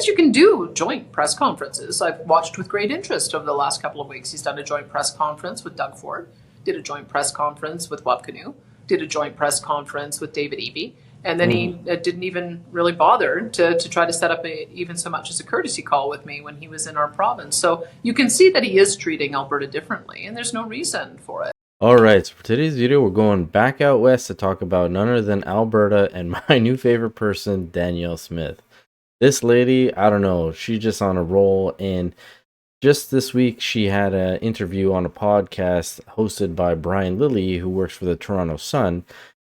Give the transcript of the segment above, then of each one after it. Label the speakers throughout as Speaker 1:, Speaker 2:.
Speaker 1: you can do joint press conferences. I've watched with great interest over the last couple of weeks. He's done a joint press conference with Doug Ford, did a joint press conference with Bob Canoe, did a joint press conference with David Eby, and then he didn't even really bother to try to set up even so much as a courtesy call with me when he was in our province. So you can see that he is treating Alberta differently, and there's no reason for it.
Speaker 2: All right, so for today's video, we're going back out west to talk about none other than Alberta and my new favorite person, Danielle Smith. This lady, I don't know, she's just on a roll, and just this week she had an interview on a podcast hosted by Brian Lilley, who works for the Toronto Sun,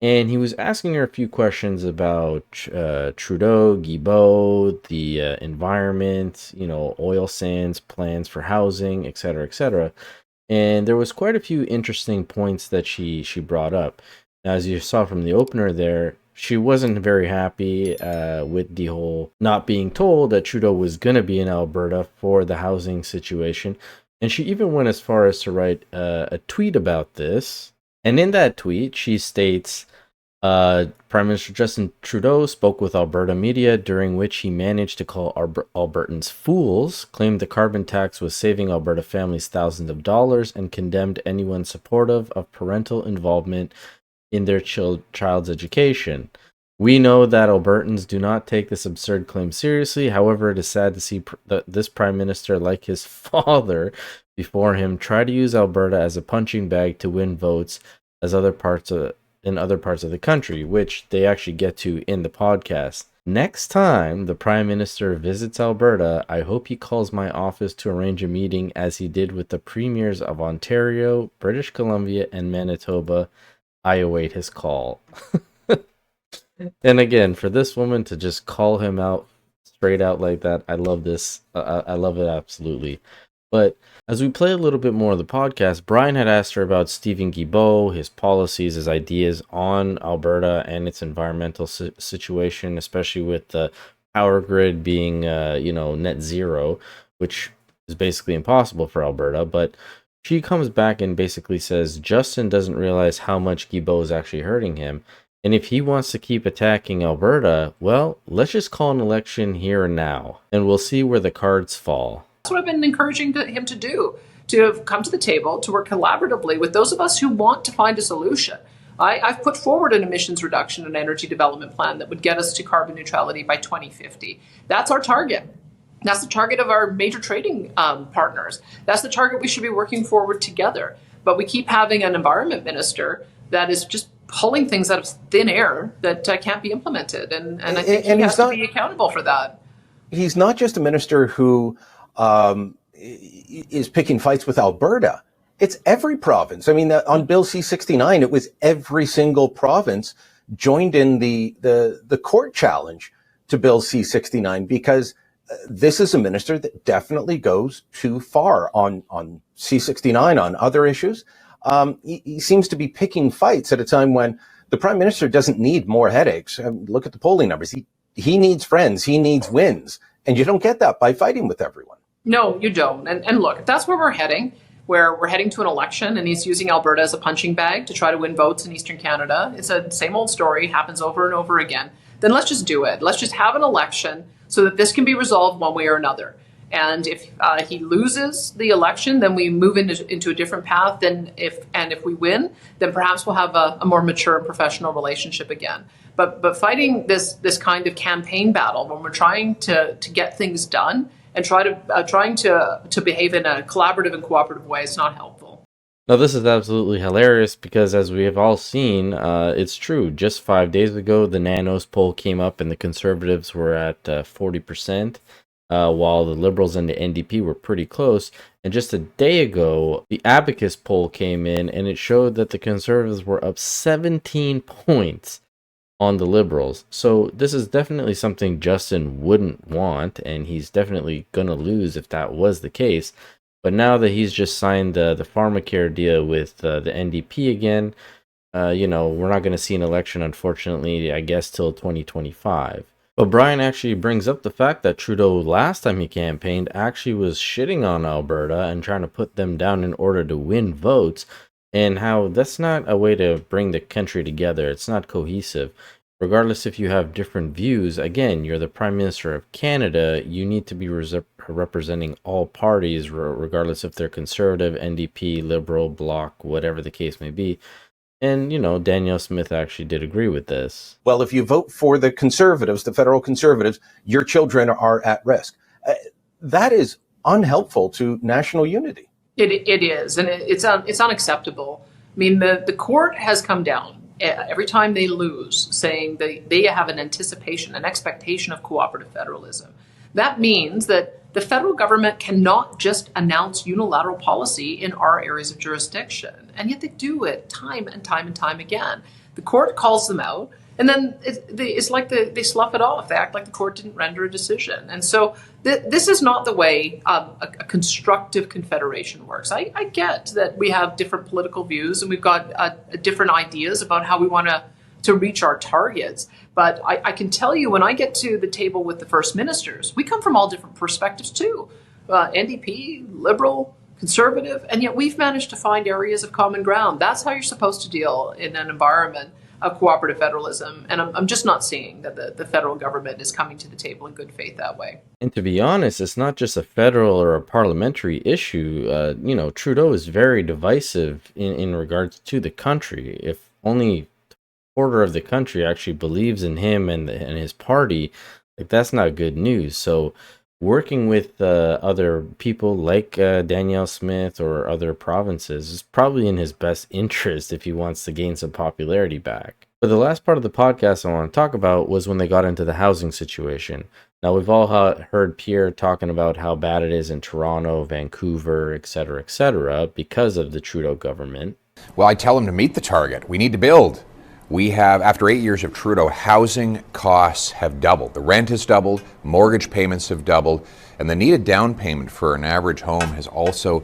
Speaker 2: and he was asking her a few questions about Trudeau, Guilbeault, the environment, oil sands, plans for housing, etc., etc. And there was quite a few interesting points that she brought up. Now, as you saw from the opener there, she wasn't very happy with the whole not being told that Trudeau was going to be in Alberta for the housing situation. And she even went as far as to write a tweet about this. And in that tweet, she states, Prime Minister Justin Trudeau spoke with Alberta media, during which he managed to call Albertans fools, claimed the carbon tax was saving Alberta families thousands of dollars, and condemned anyone supportive of parental involvement in their child's education. We know that Albertans do not take this absurd claim seriously. However, it is sad to see this Prime Minister, like his father before him, try to use Alberta as a punching bag to win votes as in other parts of the country, which they actually get to in the podcast. Next time the Prime Minister visits Alberta, I hope he calls my office to arrange a meeting, as he did with the premiers of Ontario, British Columbia, and Manitoba. I await his call. And again, for this woman to just call him out straight out like that, I love this. I love it absolutely. But as we play a little bit more of the podcast, Brian had asked her about Stephen Guilbeault, his policies, his ideas on Alberta and its environmental situation, especially with the power grid being, net zero, which is basically impossible for Alberta. But she comes back and basically says Justin doesn't realize how much Guilbeault is actually hurting him. And if he wants to keep attacking Alberta, well, let's just call an election here and now, and we'll see where the cards fall.
Speaker 1: That's what I've been encouraging him to do, to come to the table, to work collaboratively with those of us who want to find a solution. I've put forward an emissions reduction and energy development plan that would get us to carbon neutrality by 2050. That's our target. That's the target of our major trading partners. That's the target we should be working forward together. But we keep having an environment minister that is just pulling things out of thin air that can't be implemented. And I think he has to be accountable for that.
Speaker 3: He's not just a minister who is picking fights with Alberta. It's every province. I mean, on Bill C-69, it was every single province joined in the court challenge to Bill C-69, because this is a minister that definitely goes too far on C-69, on other issues. He seems to be picking fights at a time when the Prime Minister doesn't need more headaches. Look at the polling numbers. He needs friends. He needs wins. And you don't get that by fighting with everyone.
Speaker 1: No, you don't. And look, that's where we're heading, where we're heading to an election, and he's using Alberta as a punching bag to try to win votes in Eastern Canada. It's a same old story, happens over and over again. Then let's just do it. Let's just have an election so that this can be resolved one way or another. And if he loses the election, then we move into a different path. And if we win, then perhaps we'll have a more mature and professional relationship again. But fighting this kind of campaign battle when we're trying to get things done and trying to behave in a collaborative and cooperative way is not helpful.
Speaker 2: Now, this is absolutely hilarious because, as we have all seen, it's true. Just 5 days ago, the Nanos poll came up and the Conservatives were at 40%. While the Liberals and the NDP were pretty close. And just a day ago, the Abacus poll came in, and it showed that the Conservatives were up 17 points on the Liberals. So this is definitely something Justin wouldn't want, and he's definitely going to lose if that was the case. But now that he's just signed the pharmacare deal with the NDP again, we're not going to see an election, unfortunately, I guess, till 2025. But Brian actually brings up the fact that Trudeau, last time he campaigned, actually was shitting on Alberta and trying to put them down in order to win votes, and how that's not a way to bring the country together. It's not cohesive. regardless if you have different views, again, you're the Prime Minister of Canada, you need to be representing all parties, regardless if they're Conservative, NDP, Liberal, Bloc, whatever the case may be. And, Danielle Smith actually did agree with this.
Speaker 3: Well, if you vote for the Conservatives, the federal Conservatives, your children are at risk. That is unhelpful to national unity.
Speaker 1: It is, and it's unacceptable. I mean, the court has come down every time they lose, saying they have an anticipation, an expectation of cooperative federalism. That means that the federal government cannot just announce unilateral policy in our areas of jurisdiction, and yet they do it time and time and time again. The court calls them out, and then it's like they slough it off. They act like the court didn't render a decision. And so this is not the way a constructive confederation works. I get that we have different political views and we've got different ideas about how we want to reach our targets. But I can tell you, when I get to the table with the First Ministers, we come from all different perspectives too. NDP, Liberal, Conservative, and yet we've managed to find areas of common ground. That's how you're supposed to deal in an environment of cooperative federalism. And I'm just not seeing that the federal government is coming to the table in good faith that way.
Speaker 2: And to be honest, it's not just a federal or a parliamentary issue. Trudeau is very divisive in regards to the country. If only a quarter of the country actually believes in him and his party, that's not good news. So working with other people like Danielle Smith or other provinces is probably in his best interest if he wants to gain some popularity back. But the last part of the podcast I want to talk about was when they got into the housing situation. Now, we've all heard Pierre talking about how bad it is in Toronto, Vancouver, etc., because of the Trudeau government.
Speaker 4: Well, I tell him to meet the target. We need to build. We have, after 8 years of Trudeau, housing costs have doubled. The rent has doubled, mortgage payments have doubled, and the needed down payment for an average home has also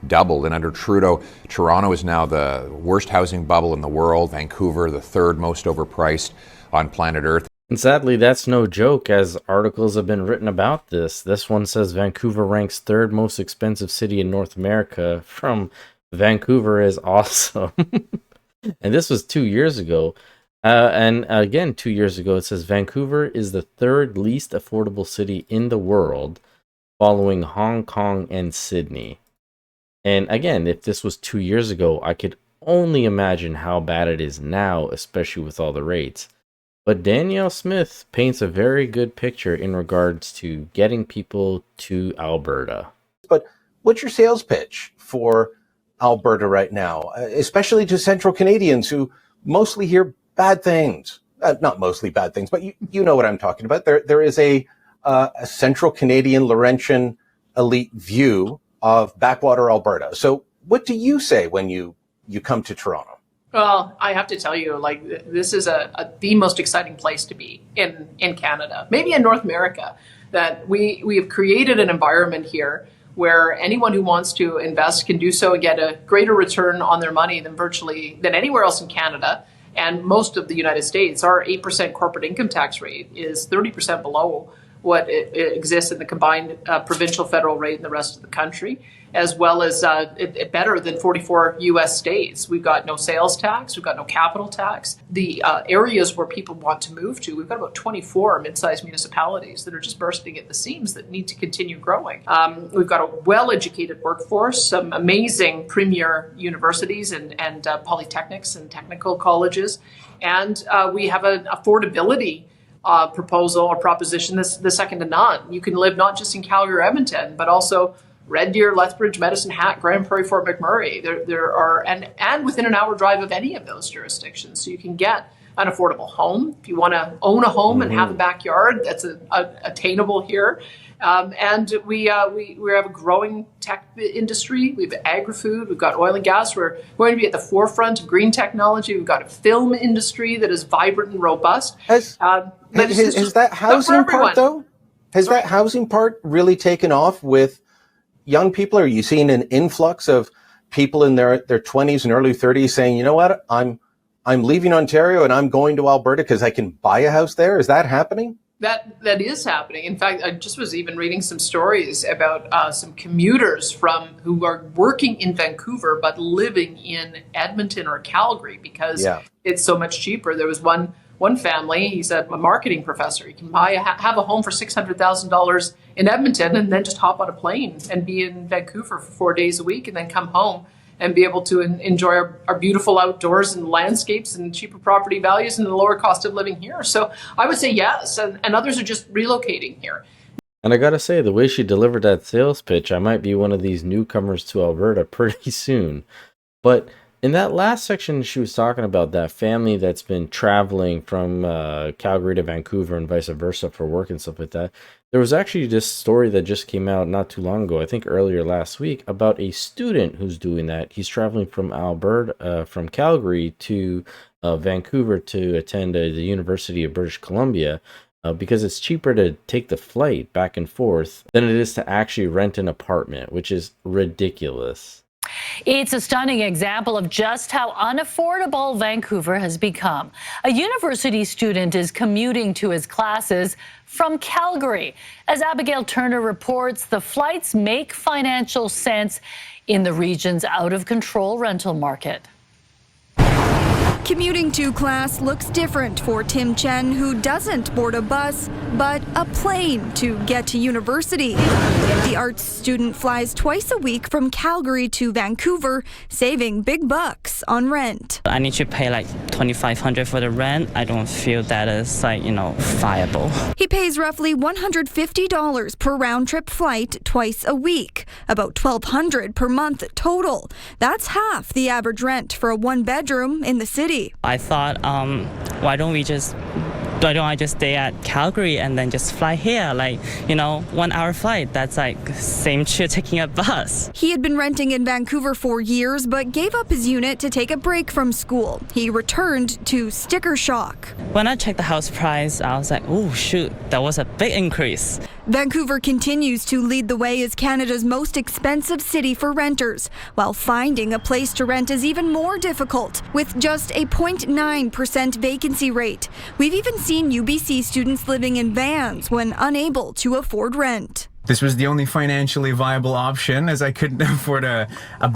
Speaker 4: doubled. And under Trudeau, Toronto is now the worst housing bubble in the world, Vancouver the third most overpriced on planet Earth.
Speaker 2: And sadly, that's no joke, as articles have been written about this. This one says Vancouver ranks third most expensive city in North America, from Vancouver is awesome. And this was 2 years ago. And again, 2 years ago, it says Vancouver is the third least affordable city in the world, following Hong Kong and Sydney. And again, if this was 2 years ago, I could only imagine how bad it is now, especially with all the rates. But Danielle Smith paints a very good picture in regards to getting people to Alberta.
Speaker 3: But what's your sales pitch for Alberta right now, especially to Central Canadians who mostly hear bad things? Not mostly bad things, but you know what I'm talking about. There is a Central Canadian Laurentian elite view of backwater Alberta. So what do you say when you come to Toronto?
Speaker 1: Well, I have to tell you, this is the most exciting place to be in Canada, maybe in North America, that we have created an environment here where anyone who wants to invest can do so and get a greater return on their money than anywhere else in Canada and most of the United States. Our 8% corporate income tax rate is 30% below what it exists in the combined provincial federal rate in the rest of the country, as well as better than 44 U.S. states. We've got no sales tax. We've got no capital tax. The areas where people want to move to, we've got about 24 mid-sized municipalities that are just bursting at the seams that need to continue growing. We've got a well-educated workforce, some amazing premier universities and polytechnics and technical colleges, and we have an affordability proposal or proposition that's the second to none. You can live not just in Calgary or Edmonton, but also Red Deer, Lethbridge, Medicine Hat, Grand Prairie, Fort McMurray. There are, and within an hour drive of any of those jurisdictions. So you can get an affordable home. If you want to own a home and have a backyard, that's attainable here. And we have a growing tech industry. We have agri-food. We've got oil and gas. We're going to be at the forefront of green technology. We've got a film industry that is vibrant and robust.
Speaker 3: Has that housing part, though? Has that housing part really taken off with young people? Are you seeing an influx of people in their 20s and early 30s saying, you know what, I'm leaving Ontario and I'm going to Alberta because I can buy a house there? Is that happening?
Speaker 1: That is happening. In fact, I just was even reading some stories about some commuters who are working in Vancouver but living in Edmonton or Calgary because it's so much cheaper. There was one one family, he's a marketing professor. He can have a home for $600,000 in Edmonton and then just hop on a plane and be in Vancouver for 4 days a week and then come home and be able to enjoy our beautiful outdoors and landscapes and cheaper property values and the lower cost of living here. So I would say yes, and others are just relocating here.
Speaker 2: And I gotta say, the way she delivered that sales pitch, I might be one of these newcomers to Alberta pretty soon. But in that last section, she was talking about that family that's been traveling from Calgary to Vancouver and vice versa for work and stuff like that. There was actually this story that just came out not too long ago, I think earlier last week, about a student who's doing that. He's traveling from from Calgary to Vancouver to attend the University of British Columbia. Because it's cheaper to take the flight back and forth than it is to actually rent an apartment, which is ridiculous.
Speaker 5: It's a stunning example of just how unaffordable Vancouver has become. A university student is commuting to his classes from Calgary. As Abigail Turner reports, the flights make financial sense in the region's out-of-control rental market.
Speaker 6: Commuting to class looks different for Tim Chen, who doesn't board a bus, but a plane to get to university. The arts student flies twice a week from Calgary to Vancouver, saving big bucks on rent.
Speaker 7: I need to pay like $2,500 for the rent. I don't feel that is viable.
Speaker 6: He pays roughly $150 per round-trip flight twice a week, about $1,200 per month total. That's half the average rent for a one-bedroom in the city.
Speaker 7: I thought, why don't I just stay at Calgary and then just fly here? 1 hour flight. That's same to taking a bus.
Speaker 6: He had been renting in Vancouver for years, but gave up his unit to take a break from school. He returned to sticker shock.
Speaker 7: When I checked the house price, I was like, oh shoot, that was a big increase.
Speaker 6: Vancouver continues to lead the way as Canada's most expensive city for renters, while finding a place to rent is even more difficult, with just a 0.9% vacancy rate. We've even seen UBC students living in vans when unable to afford rent.
Speaker 8: This was the only financially viable option, as I couldn't afford a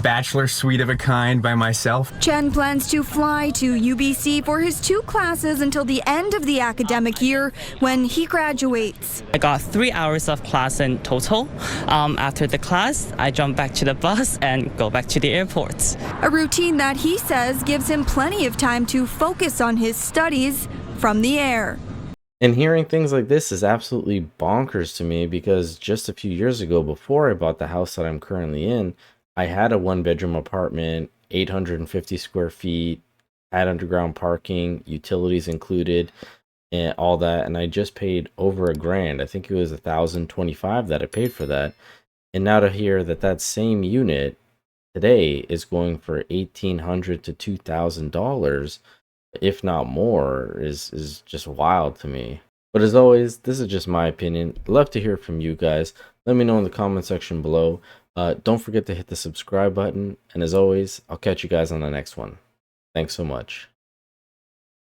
Speaker 8: bachelor suite of a kind by myself.
Speaker 6: Chen plans to fly to UBC for his 2 classes until the end of the academic year when he graduates.
Speaker 7: I got 3 hours of class in total. After the class, I jump back to the bus and go back to the airport.
Speaker 6: A routine that he says gives him plenty of time to focus on his studies from the air.
Speaker 2: And hearing things like this is absolutely bonkers to me, because just a few years ago, before I bought the house that I'm currently in, I had a 1-bedroom apartment, 850 square feet, had underground parking, utilities included, and all that. And I just paid over $1,000. I think it was $1,025 that I paid for that. And now to hear that that same unit today is going for $1,800 to $2,000, if not more, is just wild to me. But as always, this is just my opinion. Love to hear from you guys. Let me know in the comment section below. Don't forget to hit the subscribe button, and as always, I'll catch you guys on the next one. Thanks so much.